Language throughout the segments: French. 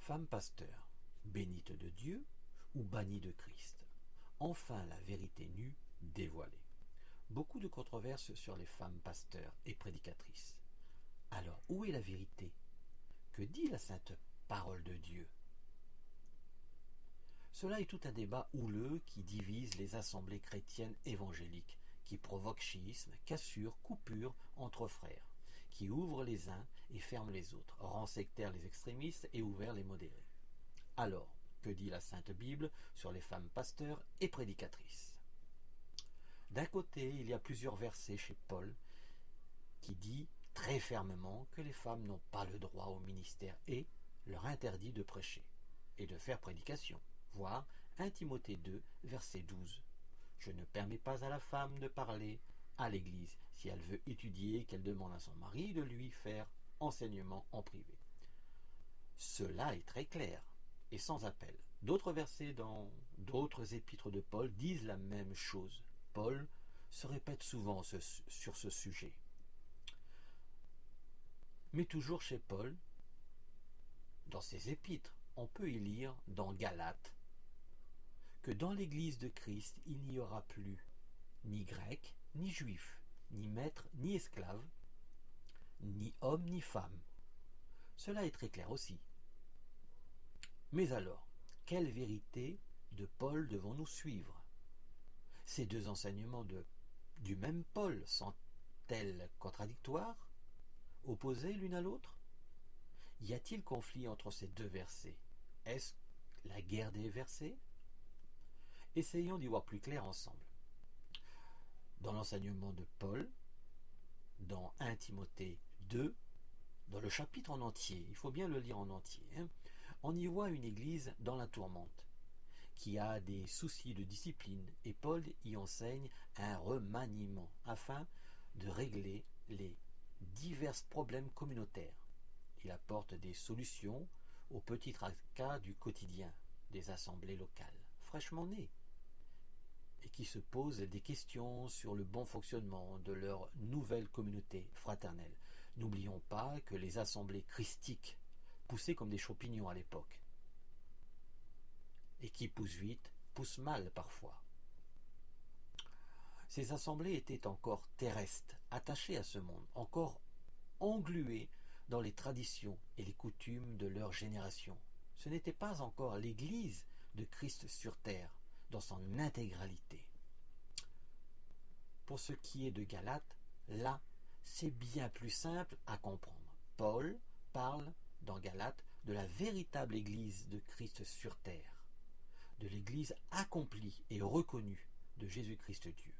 Femme pasteur, bénite de Dieu ou bannie de Christ? Enfin la vérité nue dévoilée. Beaucoup de controverses sur les femmes pasteurs et prédicatrices. Alors, où est la vérité? Que dit la sainte parole de Dieu? Cela est tout un débat houleux qui divise les assemblées chrétiennes évangéliques, qui provoque chiisme, cassure, coupure entre frères, qui ouvre les uns et ferme les autres, rend sectaires les extrémistes et ouvert les modérés. Alors, que dit la Sainte Bible sur les femmes pasteurs et prédicatrices? D'un côté, il y a plusieurs versets chez Paul qui dit très fermement que les femmes n'ont pas le droit au ministère et leur interdit de prêcher et de faire prédication. Voir 1 Timothée 2, verset 12. Je ne permets pas à la femme de parler à l'Église. Si elle veut étudier, qu'elle demande à son mari de lui faire enseignement en privé. Cela est très clair et sans appel. D'autres versets dans d'autres épîtres de Paul disent la même chose. Paul se répète souvent sur ce sujet. Mais toujours chez Paul, dans ses épîtres, on peut y lire dans Galates que dans l'Église de Christ, il n'y aura plus ni grec, ni juif, ni maître, ni esclave, ni homme, ni femme. Cela est très clair aussi. Mais alors, quelle vérité de Paul devons-nous suivre? Ces deux enseignements du même Paul sont-elles contradictoires, opposées l'une à l'autre? Y a-t-il conflit entre ces deux versets? Est-ce la guerre des versets? Essayons d'y voir plus clair ensemble. Dans l'enseignement de Paul, dans 1 Timothée 2, dans le chapitre en entier, il faut bien le lire en entier, on y voit une église dans la tourmente, qui a des soucis de discipline, et Paul y enseigne un remaniement, afin de régler les divers problèmes communautaires. Il apporte des solutions aux petits tracas du quotidien, des assemblées locales, fraîchement nées, et qui se posent des questions sur le bon fonctionnement de leur nouvelle communauté fraternelle. N'oublions pas que les assemblées christiques poussaient comme des champignons à l'époque, et qui poussent vite, poussent mal parfois. Ces assemblées étaient encore terrestres, attachées à ce monde, encore engluées dans les traditions et les coutumes de leur génération. Ce n'était pas encore l'Église de Christ sur terre, dans son intégralité. Pour ce qui est de Galates, là, c'est bien plus simple à comprendre. Paul parle dans Galates de la véritable Église de Christ sur terre, de l'Église accomplie et reconnue de Jésus-Christ Dieu,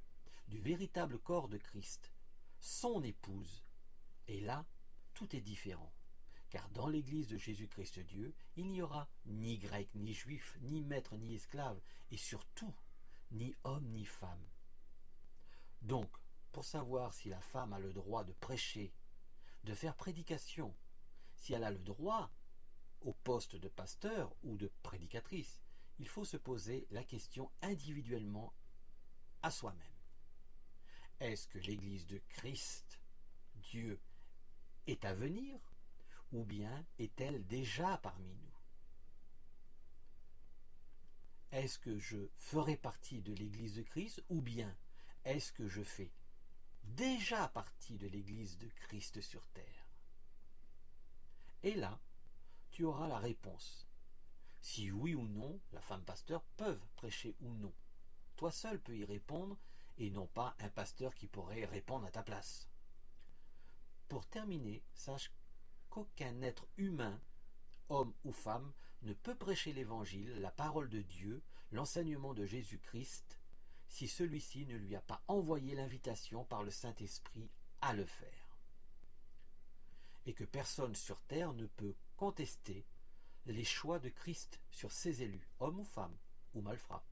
du véritable corps de Christ, son épouse. Et là, tout est différent. Car dans l'Église de Jésus-Christ Dieu, il n'y aura ni grec, ni juif, ni maître, ni esclave, et surtout, ni homme, ni femme. Donc, pour savoir si la femme a le droit de prêcher, de faire prédication, si elle a le droit au poste de pasteur ou de prédicatrice, il faut se poser la question individuellement à soi-même. Est-ce que l'Église de Christ, Dieu, est à venir? Ou bien est-elle déjà parmi nous? Est-ce que je ferai partie de l'Église de Christ, ou bien est-ce que je fais déjà partie de l'Église de Christ sur terre? Et là, tu auras la réponse. Si oui ou non, la femme pasteur peuvent prêcher ou non. Toi seul peux y répondre, et non pas un pasteur qui pourrait répondre à ta place. Pour terminer, sache qu'aucun être humain, homme ou femme, ne peut prêcher l'Évangile, la parole de Dieu, l'enseignement de Jésus-Christ, si celui-ci ne lui a pas envoyé l'invitation par le Saint-Esprit à le faire. Et que personne sur terre ne peut contester les choix de Christ sur ses élus, hommes ou femmes, ou malfrats.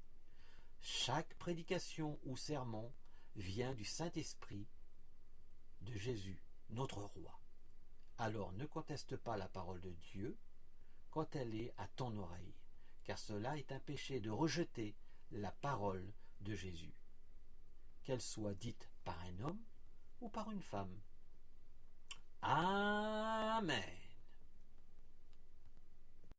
Chaque prédication ou sermon vient du Saint-Esprit de Jésus, notre roi. Alors ne conteste pas la parole de Dieu quand elle est à ton oreille, car cela est un péché de rejeter la parole de Jésus, qu'elle soit dite par un homme ou par une femme. Amen.